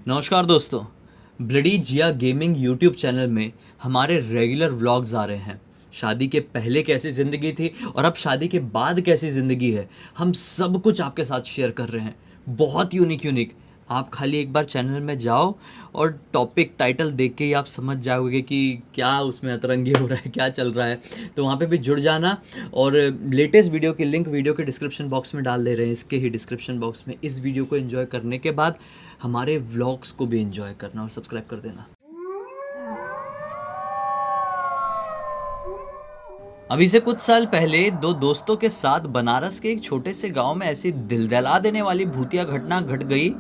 नमस्कार दोस्तों। ब्लडी जिया gaming YouTube channel में हमारे रेगुलर व्लॉग्स आ रहे हैं। शादी के पहले कैसी ज़िंदगी थी और अब शादी के बाद कैसी ज़िंदगी है, हम सब कुछ आपके साथ शेयर कर रहे हैं। बहुत यूनिक। आप खाली एक बार चैनल में जाओ और टॉपिक टाइटल देख के ही आप समझ जाओगे कि क्या उसमें अतरंगी हो रहा है, क्या चल रहा है। तो वहाँ पे भी जुड़ जाना। और लेटेस्ट वीडियो की लिंक वीडियो के डिस्क्रिप्शन बॉक्स में डाल दे रहे हैं, इसके ही डिस्क्रिप्शन बॉक्स में। इस वीडियो को एंजॉय करने के बाद हमारे व्लॉग्स को भी एंजॉय करना और सब्सक्राइब कर देना। अभी से कुछ साल पहले दो दोस्तों के साथ बनारस के एक छोटे से गांव में ऐसी दिल दहला देने वाली भूतिया घटना घट गई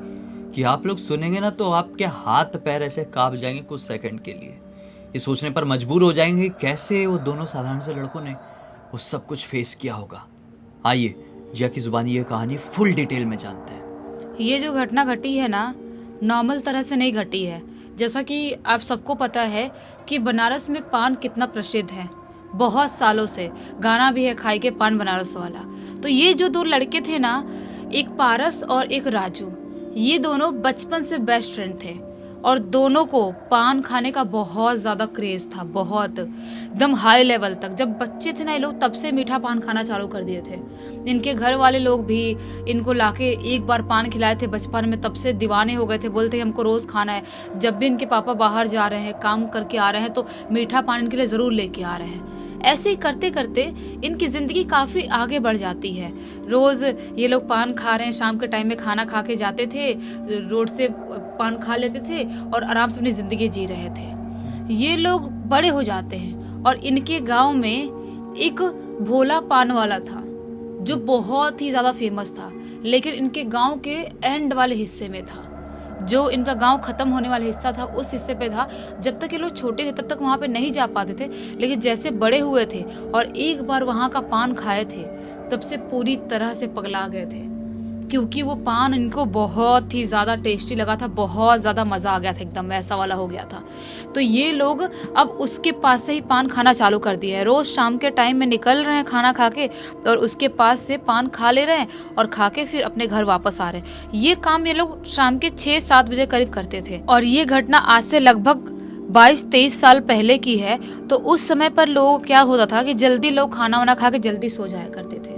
कि आप लोग सुनेंगे ना तो आपके हाथ पैर ऐसे कांप जाएंगे कुछ सेकंड के लिए। ये सोचने पर मजबूर हो जाएंगे कि कैसे वो दोनों साधारण से लड़कों ने वो सब कुछ फेस किया होगा। आइए जिया की जुबानी ये कहानी फुल डिटेल में जानते हैं। ये जो घटना घटी है ना, नॉर्मल तरह से नहीं घटी है। जैसा कि आप सबको पता है कि बनारस में पान कितना प्रसिद्ध है, बहुत सालों से गाना भी है खाई के पान बनारस वाला। तो ये जो दो लड़के थे ना, एक पारस और एक राजू, ये दोनों बचपन से बेस्ट फ्रेंड थे और दोनों को पान खाने का बहुत ज़्यादा क्रेज़ था, बहुत एकदम हाई लेवल तक। जब बच्चे थे ना ये लोग, तब से मीठा पान खाना चालू कर दिए थे। इनके घर वाले लोग भी इनको लाके एक बार पान खिलाए थे बचपन में, तब से दीवाने हो गए थे। बोलते हमको रोज़ खाना है। जब भी इनके पापा बाहर जा रहे हैं, काम करके आ रहे हैं, तो मीठा पान इनके लिए ज़रूर लेके आ रहे हैं। ऐसे ही करते करते इनकी ज़िंदगी काफ़ी आगे बढ़ जाती है। रोज़ ये लोग पान खा रहे हैं, शाम के टाइम में खाना खा के जाते थे, रोड से पान खा लेते थे और आराम से अपनी ज़िंदगी जी रहे थे। ये लोग बड़े हो जाते हैं और इनके गांव में एक भोला पान वाला था जो बहुत ही ज़्यादा फेमस था, लेकिन इनके गांव के एंड वाले हिस्से में था। जो इनका गांव ख़त्म होने वाला हिस्सा था उस हिस्से पे था। जब तक ये लोग छोटे थे तब तक वहाँ पे नहीं जा पाते थे, लेकिन जैसे बड़े हुए थे और एक बार वहाँ का पान खाए थे, तब से पूरी तरह से पगला गए थे, क्योंकि वो पान इनको बहुत ही ज़्यादा टेस्टी लगा था, बहुत ज़्यादा मज़ा आ गया था, एकदम वैसा वाला हो गया था। तो ये लोग अब उसके पास से ही पान खाना चालू कर दिए हैं। रोज़ शाम के टाइम में निकल रहे हैं खाना खा के और उसके पास से पान खा ले रहे हैं और खा के फिर अपने घर वापस आ रहे हैं। ये काम ये लोग शाम के 6-7 बजे करीब करते थे और ये घटना आज से लगभग 22-23 साल पहले की है। तो उस समय पर लोग क्या होता था कि जल्दी लोग खाना वाना खा के जल्दी सो जाया करते थे।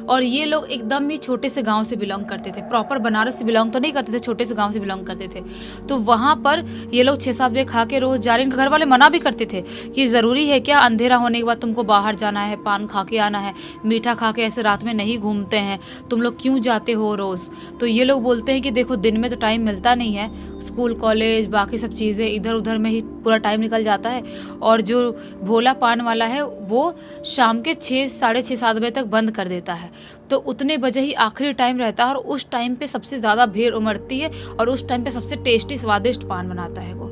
और ये लोग एकदम ही छोटे से गांव से बिलोंग करते थे, प्रॉपर बनारस से बिलोंग तो नहीं करते थे, छोटे से गांव से बिलोंग करते थे। तो वहाँ पर ये लोग 6-7 बजे खा के रोज़ जा रहे हैं। घर वाले मना भी करते थे कि ज़रूरी है क्या, अंधेरा होने के बाद तुमको बाहर जाना है, पान खा के आना है, मीठा खा के ऐसे रात में नहीं घूमते हैं, तुम लोग क्यों जाते हो रोज़। तो ये लोग बोलते हैं कि देखो दिन में तो टाइम मिलता नहीं है, स्कूल कॉलेज बाकी सब चीज़ें इधर उधर में ही पूरा टाइम निकल जाता है। और जो भोला पान वाला है वो शाम के 6-6:30-7 बजे तक बंद कर देता है। तो उतने बजे ही आखिरी टाइम रहता है और उस टाइम पे सबसे ज़्यादा भीड़ उमड़ती है और उस टाइम पे सबसे टेस्टी स्वादिष्ट पान बनाता है वो।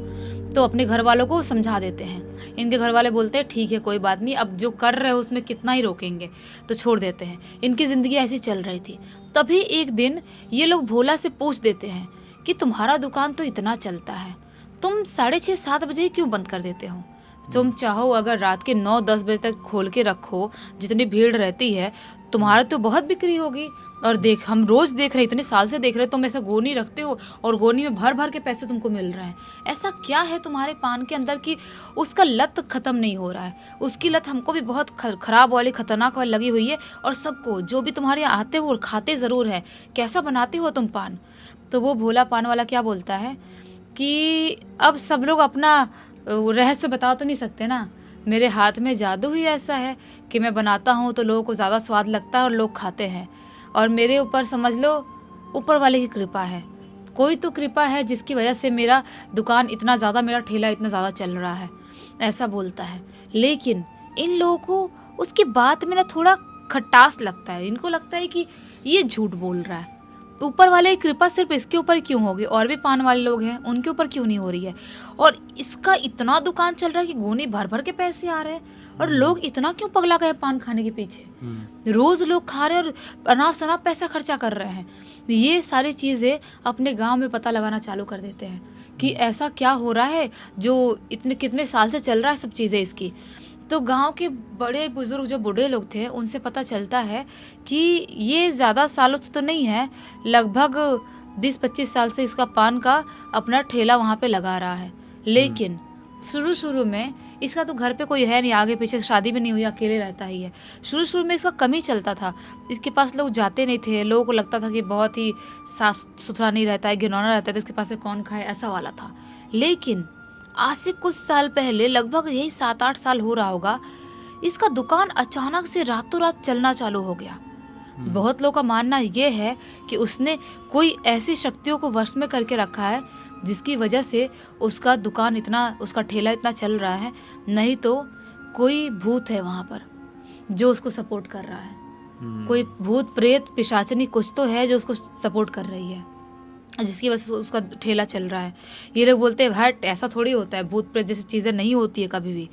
तो अपने घर वालों को समझा देते हैं। इनके घर वाले बोलते हैं ठीक है कोई बात नहीं, अब जो कर रहे हो उसमें कितना ही रोकेंगे, तो छोड़ देते हैं। इनकी ज़िंदगी ऐसी चल रही थी। तभी एक दिन ये लोग भोला से पूछ देते हैं कि तुम्हारा दुकान तो इतना चलता है, तुम 6:30-7 बजे ही क्यों बंद कर देते हो। तुम चाहो अगर रात के 9-10 बजे तक खोल के रखो, जितनी भीड़ रहती है, तुम्हारा तो बहुत बिक्री होगी। और देख, हम रोज़ देख रहे, इतने साल से देख रहे, तुम ऐसा गोनी रखते हो और गोनी में भर भर के पैसे तुमको मिल रहे हैं। ऐसा क्या है तुम्हारे पान के अंदर कि उसका लत ख़त्म नहीं हो रहा है। उसकी लत हमको भी बहुत ख़राब वाली खतरनाक वाली लगी हुई है और सबको जो भी तुम्हारे यहाँ आते हो खाते ज़रूर है। कैसा बनाते हो तुम पान। तो वो भोला पान वाला क्या बोलता है कि अब सब लोग अपना रहस्य बता तो नहीं सकते ना, मेरे हाथ में जादू ही ऐसा है कि मैं बनाता हूँ तो लोगों को ज़्यादा स्वाद लगता है और लोग खाते हैं। और मेरे ऊपर समझ लो ऊपर वाले की कृपा है, कोई तो कृपा है जिसकी वजह से मेरा दुकान इतना ज़्यादा, मेरा ठेला इतना ज़्यादा चल रहा है, ऐसा बोलता है। लेकिन इन लोगों को उसकी बात में ना थोड़ा खटास लगता है। इनको लगता है कि ये झूठ बोल रहा है, ऊपर वाले की कृपा सिर्फ इसके ऊपर क्यों होगी, और भी पान वाले लोग हैं उनके ऊपर क्यों नहीं हो रही है। और इसका इतना दुकान चल रहा है कि गोनी भर भर के पैसे आ रहे हैं और लोग इतना क्यों पगला गए पान खाने के पीछे। रोज लोग खा रहे हैं और अनाप शनाप पैसा खर्चा कर रहे हैं। ये सारी चीज़ें अपने गांव में पता लगाना चालू कर देते हैं कि ऐसा क्या हो रहा है जो इतने कितने साल से चल रहा है सब चीज़ें इसकी। तो गांव के बड़े बुजुर्ग जो बूढ़े लोग थे उनसे पता चलता है कि ये ज़्यादा सालों से तो नहीं है, लगभग 20-25 साल से इसका पान का अपना ठेला वहाँ पे लगा रहा है। लेकिन शुरू में इसका तो घर पे कोई है नहीं, आगे पीछे शादी भी नहीं हुई, अकेले रहता ही है। शुरू में इसका कम ही चलता था, इसके पास लोग जाते नहीं थे, लोगों को लगता था कि बहुत ही साफ सुथरा नहीं रहता है, घिनौना रहता है, तो इसके पास से कौन खाए, ऐसा वाला था। लेकिन आज से कुछ साल पहले, लगभग यही 7-8 साल हो रहा होगा, इसका दुकान अचानक से रातों रात चलना चालू हो गया। बहुत लोगों का मानना ये है कि उसने कोई ऐसी शक्तियों को वश में करके रखा है जिसकी वजह से उसका दुकान इतना, उसका ठेला इतना चल रहा है। नहीं तो कोई भूत है वहाँ पर जो उसको सपोर्ट कर रहा है, कोई भूत प्रेत पिशाचनी कुछ तो है जो उसको सपोर्ट कर रही है, जिसकी वजह से उसका ठेला चल रहा है। ये लोग बोलते हैं हट, ऐसा थोड़ी होता है, भूत प्रेत जैसी चीज़ें नहीं होती है कभी भी।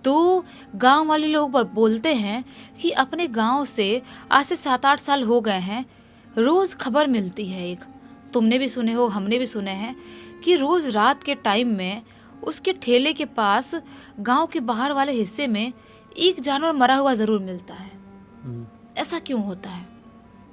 तो गांव वाले लोग बोलते हैं कि अपने गांव से आज से 7-8 साल हो गए हैं, रोज़ खबर मिलती है, एक तुमने भी सुने हो, हमने भी सुने हैं, कि रोज़ रात के टाइम में उसके ठेले के पास गांव के बाहर वाले हिस्से में एक जानवर मरा हुआ ज़रूर मिलता है। ऐसा क्यों होता है?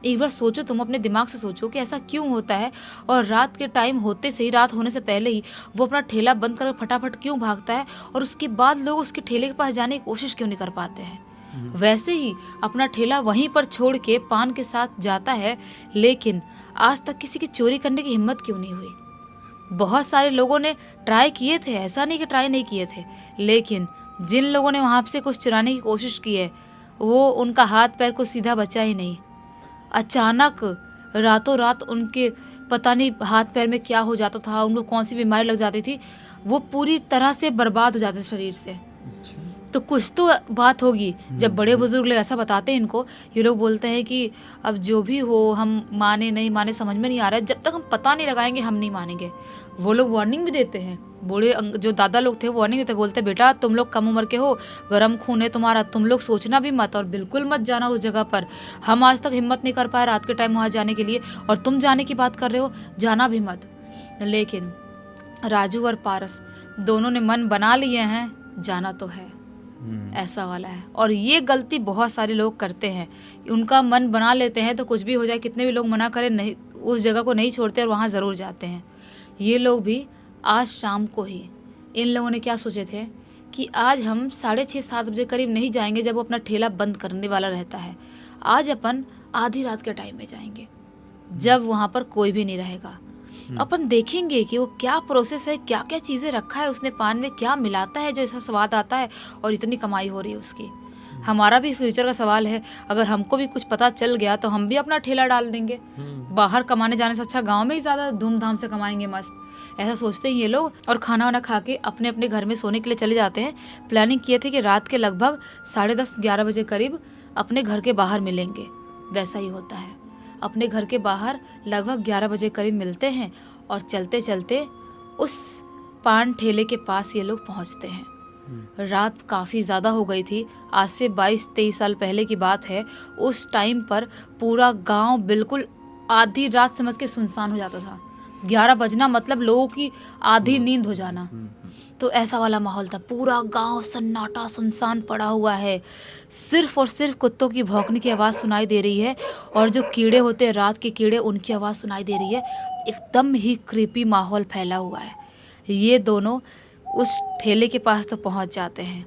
एक बार सोचो, तुम अपने दिमाग से सोचो कि ऐसा क्यों होता है। और रात के टाइम होते से ही, रात होने से पहले ही वो अपना ठेला बंद कर फटाफट क्यों भागता है, और उसके बाद लोग उसके ठेले के पास जाने की कोशिश क्यों नहीं कर पाते हैं। वैसे ही अपना ठेला वहीं पर छोड़ के पान के साथ जाता है, लेकिन आज तक किसी की चोरी करने की हिम्मत क्यों नहीं हुई। बहुत सारे लोगों ने ट्राई किए थे, ऐसा नहीं कि ट्राई नहीं किए थे, लेकिन जिन लोगों ने वहाँ से कुछ चुराने की कोशिश की है, वो उनका हाथ पैर को सीधा बचा ही नहीं। अचानक रातों रात उनके पता नहीं हाथ पैर में क्या हो जाता था, उनको कौन सी बीमारी लग जाती थी, वो पूरी तरह से बर्बाद हो जाते शरीर से। तो कुछ तो बात होगी। जब बड़े बुजुर्ग लोग ऐसा बताते हैं इनको, ये लोग बोलते हैं कि अब जो भी हो, हम माने नहीं माने समझ में नहीं आ रहा है, जब तक हम पता नहीं लगाएंगे हम नहीं मानेंगे। वो लोग वार्निंग भी देते हैं, बूढ़े जो दादा लोग थे वार्निंग देते, बोलते बेटा तुम लोग कम उम्र के हो, गर्म खून है तुम्हारा, तुम लोग सोचना भी मत और बिल्कुल मत जाना उस जगह पर। हम आज तक हिम्मत नहीं कर पाए रात के टाइम वहाँ जाने के लिए, और तुम जाने की बात कर रहे हो, जाना भी मत। लेकिन राजू और पारस दोनों ने मन बना लिए हैं, जाना तो है, ऐसा वाला है। और ये गलती बहुत सारे लोग करते हैं, उनका मन बना लेते हैं तो कुछ भी हो जाए, कितने भी लोग मना करें, नहीं उस जगह को नहीं छोड़ते और वहाँ ज़रूर जाते हैं। ये लोग भी आज शाम को ही, इन लोगों ने क्या सोचे थे कि आज हम 6:30-7 बजे करीब नहीं जाएंगे, जब वो अपना ठेला बंद करने वाला रहता है। आज अपन आधी रात के टाइम में जाएंगे, जब वहाँ पर कोई भी नहीं रहेगा। अपन देखेंगे कि वो क्या प्रोसेस है, क्या क्या चीज़ें रखा है उसने पान में, क्या मिलाता है जो ऐसा स्वाद आता है और इतनी कमाई हो रही है उसकी। हमारा भी फ्यूचर का सवाल है, अगर हमको भी कुछ पता चल गया तो हम भी अपना ठेला डाल देंगे। बाहर कमाने जाने से अच्छा गांव में ही ज़्यादा धूमधाम से कमाएंगे, मस्त, ऐसा सोचते हैं ये लोग। और खाना वाना खा के अपने अपने घर में सोने के लिए चले जाते हैं। प्लानिंग किए थे कि रात के लगभग 10:30-11 बजे करीब अपने घर के बाहर मिलेंगे। वैसा ही होता है, अपने घर के बाहर लगभग 11 बजे करीब मिलते हैं और चलते चलते उस पान ठेले के पास ये लोग पहुंचते हैं। रात काफ़ी ज़्यादा हो गई थी, आज से 22-23 साल पहले की बात है। उस टाइम पर पूरा गांव बिल्कुल आधी रात समझ के सुनसान हो जाता था। 11 बजना मतलब लोगों की आधी नींद हो जाना, तो ऐसा वाला माहौल था। पूरा गांव सन्नाटा सुनसान पड़ा हुआ है, सिर्फ और सिर्फ कुत्तों की भौंकने की आवाज़ सुनाई दे रही है, और जो कीड़े होते हैं रात के कीड़े, उनकी आवाज़ सुनाई दे रही है। एकदम ही क्रीपी माहौल फैला हुआ है। ये दोनों उस ठेले के पास तो पहुंच जाते हैं।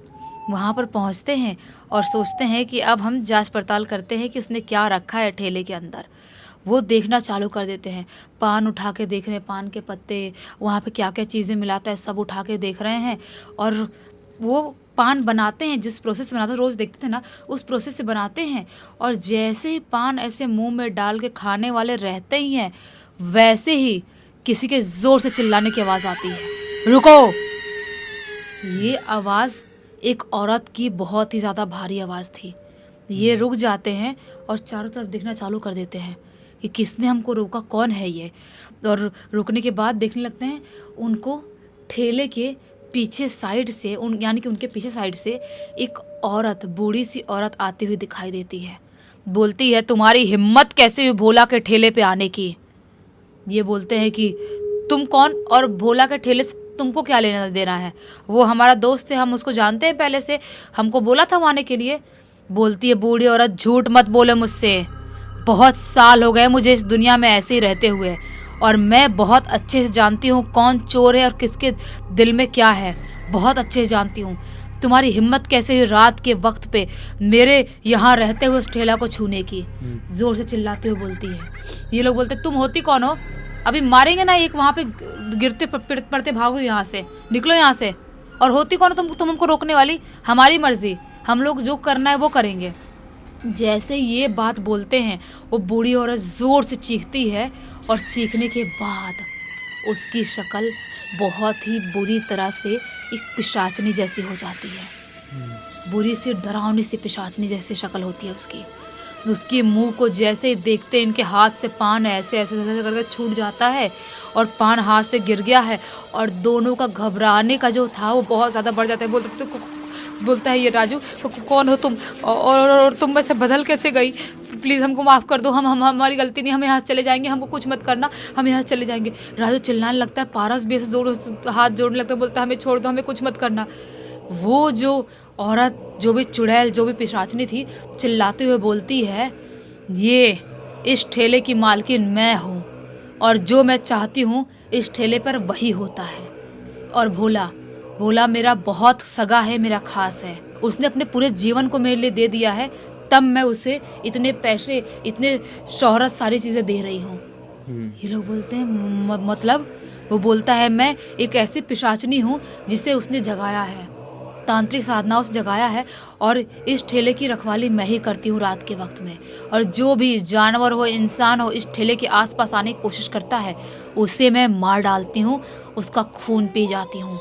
वहाँ पर पहुँचते हैं और सोचते हैं कि अब हम जांच पड़ताल करते हैं कि उसने क्या रखा है ठेले के अंदर। वो देखना चालू कर देते हैं, पान उठा के देख रहे हैं, पान के पत्ते, वहाँ पे क्या क्या चीज़ें मिलाता है सब उठा के देख रहे हैं। और वो पान बनाते हैं, जिस प्रोसेस से बनाते हैं, रोज़ देखते थे ना, उस प्रोसेस से बनाते हैं। और जैसे ही पान ऐसे मुंह में डाल के खाने वाले रहते ही हैं, वैसे ही किसी के ज़ोर से चिल्लाने की आवाज़ आती है, रुको। ये आवाज़ एक औरत की बहुत ही ज़्यादा भारी आवाज़ थी। ये रुक जाते हैं और चारों तरफ देखना चालू कर देते हैं कि किसने हमको रोका, कौन है ये। और रुकने के बाद देखने लगते हैं, उनको ठेले के पीछे साइड से, यानी कि उनके पीछे साइड से एक औरत, बूढ़ी सी औरत आती हुई दिखाई देती है। बोलती है, तुम्हारी हिम्मत कैसे हुई भोला के ठेले पे आने की। ये बोलते हैं कि तुम कौन और भोला के ठेले से तुमको क्या लेना देना है, वो हमारा दोस्त है, हम उसको जानते हैं पहले से, हमको बोला था वहाँ आने के लिए। बोलती है बूढ़ी औरत, झूठ मत बोले मुझसे, बहुत साल हो गए मुझे इस दुनिया में ऐसे ही रहते हुए, और मैं बहुत अच्छे से जानती हूँ कौन चोर है और किसके दिल में क्या है, बहुत अच्छे से जानती हूँ। तुम्हारी हिम्मत कैसे हुई रात के वक्त पे मेरे यहाँ रहते हुए उस ठेला को छूने की? जोर से चिल्लाते हुए बोलती है। ये लोग बोलते तुम होती कौन हो? अभी मारेंगे ना, एक वहाँ पे गिरते पड़ते भागो यहाँ से, निकलो यहाँ से। और होती कौन हो तुम हमको रोकने वाली? हमारी मर्जी, हम लोग जो करना है वो करेंगे। जैसे ये बात बोलते हैं वो बूढ़ी औरत जोर से चीखती है और चीखने के बाद उसकी शक्ल बहुत ही बुरी तरह से एक पिशाचनी जैसी हो जाती है। बुरी सी डरावनी सी पिशाचनी जैसी शक्ल होती है उसकी। उसके मुंह को जैसे ही देखते इनके हाथ से पान ऐसे ऐसे ऐसे करके छूट जाता है और पान हाथ से गिर गया है और दोनों का घबराने का जो था वो बहुत ज़्यादा बढ़ जाता है। बोलता है ये राजू कौन हो तुम और तुम में से बदल कैसे गई? प्लीज़ हमको माफ़ कर दो, हम हमारी गलती नहीं, हम यहाँ चले जाएंगे, हमको कुछ मत करना, हम यहाँ चले जाएंगे। राजू चिल्लाने लगता है, पारस भी ऐसे जोर हाथ जोड़ने लगता है, बोलता है हमें छोड़ दो, हमें कुछ मत करना। वो जो औरत, जो भी चुड़ैल, जो भी पिशाचनी थी, चिल्लाते हुए बोलती है ये इस ठेले की मालकिन मैं हूँ और जो मैं चाहती हूँ इस ठेले पर वही होता है। और भोला मेरा बहुत सगा है, मेरा खास है, उसने अपने पूरे जीवन को मेरे लिए दे दिया है, तब मैं उसे इतने पैसे, इतने शोहरत, सारी चीज़ें दे रही हूँ। ये लोग बोलते हैं मतलब? वो बोलता है मैं एक ऐसी पिशाचनी हूँ जिसे उसने जगाया है, तांत्रिक साधनाओं से जगाया है और इस ठेले की रखवाली मैं ही करती हूँ रात के वक्त में। और जो भी जानवर हो, इंसान हो, इस ठेले के आसपास आने की कोशिश करता है उसे मैं मार डालती हूँ, उसका खून पी जाती हूँ,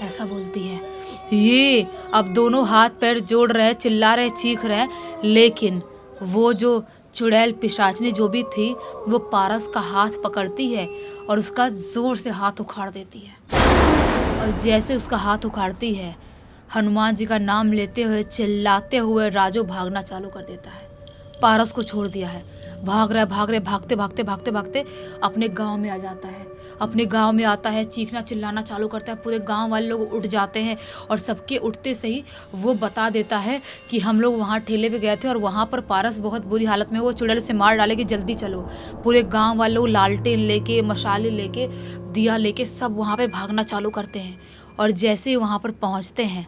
ऐसा बोलती है। ये अब दोनों हाथ पैर जोड़ रहे, चिल्ला रहे, चीख रहे, लेकिन वो जो चुड़ैल पिशाचनी जो भी थी वो पारस का हाथ पकड़ती है और उसका जोर से हाथ उखाड़ देती है। और जैसे उसका हाथ उखाड़ती है, हनुमान जी का नाम लेते हुए, चिल्लाते हुए राजू भागना चालू कर देता है। पारस को छोड़ दिया है, भाग रहा है, भागते अपने गांव में आ जाता है। अपने गांव में आता है, चीखना चिल्लाना चालू करता है, पूरे गांव वाले लोग उठ जाते हैं और सबके उठते से ही वो बता देता है कि हम लोग वहाँ ठेले पे गए थे और वहाँ पर पारस बहुत बुरी हालत में, वो चुड़ैल से मार डालेगी, जल्दी चलो। पूरे गांव वाले लोग लालटेन लेके, मशाले लेके, दिया लेके सब वहाँ पे भागना चालू करते हैं। और जैसे ही वहाँ पर पहुँचते हैं,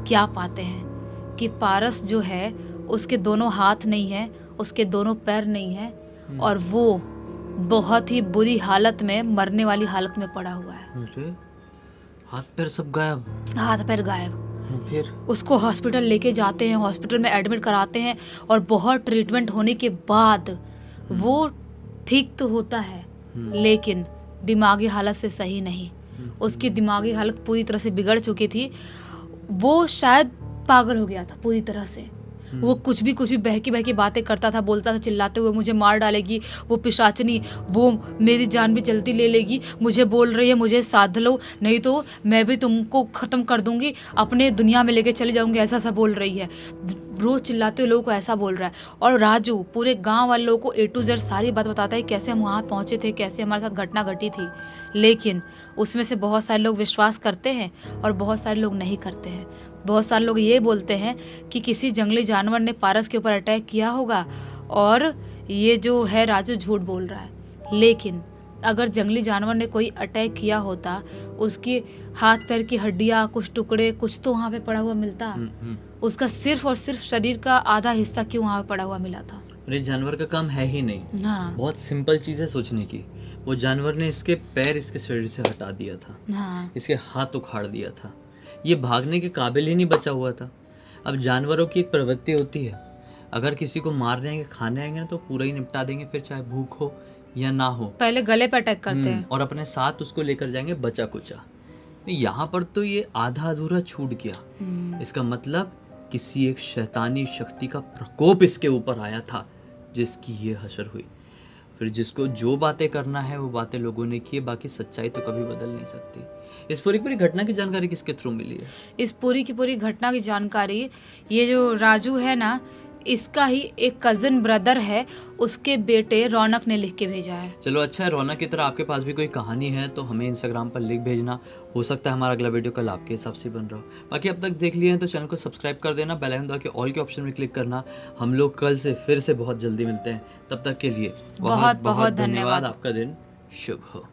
क्या पाते हैं कि पारस जो है उसके दोनों हाथ नहीं है, उसके दोनों पैर नहीं है और वो बहुत ही बुरी हालत में, मरने वाली हालत में पड़ा हुआ है। अरे हाथ पैर सब गायब? हाथ पैर गायब। फिर उसको हॉस्पिटल लेके जाते हैं, हॉस्पिटल में एडमिट कराते हैं और बहुत ट्रीटमेंट होने के बाद वो ठीक तो होता है, लेकिन दिमागी हालत से सही नहीं। उसकी दिमागी हालत पूरी तरह से बिगड़ चुकी थी, वो शायद पागल हो गया था पूरी तरह से। वो कुछ भी बहकी बातें करता था, बोलता था चिल्लाते हुए मुझे मार डालेगी, वो पिशाचनी, वो मेरी जान भी जल्दी ले लेगी, मुझे बोल रही है मुझे साध लो नहीं तो मैं भी तुमको ख़त्म कर दूंगी, अपने दुनिया में लेके चली जाऊंगी, ऐसा सा बोल रही है। रोज़ चिल्लाते हुए लोगों को ऐसा बोल रहा है। और राजू पूरे गांव वाले लोगों को A to Z सारी बात बताता है, कैसे हम वहाँ पहुँचे थे, कैसे हमारे साथ घटना घटी थी। लेकिन उसमें से बहुत सारे लोग विश्वास करते हैं और बहुत सारे लोग नहीं करते हैं। बहुत सारे लोग ये बोलते हैं कि किसी जंगली जानवर ने पारस के ऊपर अटैक किया होगा और ये जो है राजू झूठ बोल रहा है। लेकिन अगर जंगली जानवर ने कोई अटैक किया होता, उसके हाथ पैर की हड्डियाँ, कुछ टुकड़े, कुछ तो वहाँ पे पड़ा हुआ मिलता। उसका सिर्फ और सिर्फ शरीर का आधा हिस्सा क्यों वहाँ पे पड़ा हुआ मिला था? अरे जानवर का काम है ही नहीं। हाँ। बहुत सिंपल चीज़ है सोचने की। वो जानवर ने इसके पैर इसके शरीर से हटा दिया था। हाँ। इसके हाथ उखाड़ दिया था। ये भागने के काबिल ही नहीं बचा हुआ था। अब जानवरों की एक प्रवृत्ति होती है, अगर किसी को मारने आएंगे, खाने आएंगे ना, तो पूरा ही निपटा देंगे, फिर चाहे भूख हो या ना हो। पहले गले पे अटैक करते हैं और अपने साथ उसको लेकर जाएंगे बचा कुचा। यहाँ पर तो ये आधा अधूरा छूट गया। इसका मतलब किसी एक शैतानी शक्ति का प्रकोप इसके ऊपर आया था जिसकी ये हशर हुई। फिर जिसको जो बातें करना है वो बातें लोगों ने की, बाकी सच्चाई तो कभी बदल नहीं सकती। इस पूरी घटना की जानकारी किसके थ्रू मिली है? इस पूरी की पूरी घटना की जानकारी ये जो राजू है ना, इसका ही एक कज़न ब्रदर है, उसके बेटे रौनक ने लिख के भेजा है। चलो अच्छा है, रौनक की तरह आपके पास भी कोई कहानी है तो हमें इंस्टाग्राम पर लिख भेजना। हो सकता है हमारा अगला वीडियो कल आपके हिसाब से बन रहा हो। बाकी अब तक देख लिए हैं तो चैनल को सब्सक्राइब कर देना, बेल आइकन दबा के ऑल के ऑप्शन में क्लिक करना। हम लोग कल से फिर से बहुत जल्दी मिलते हैं, तब तक के लिए बहुत बहुत धन्यवाद। आपका दिन शुभ हो।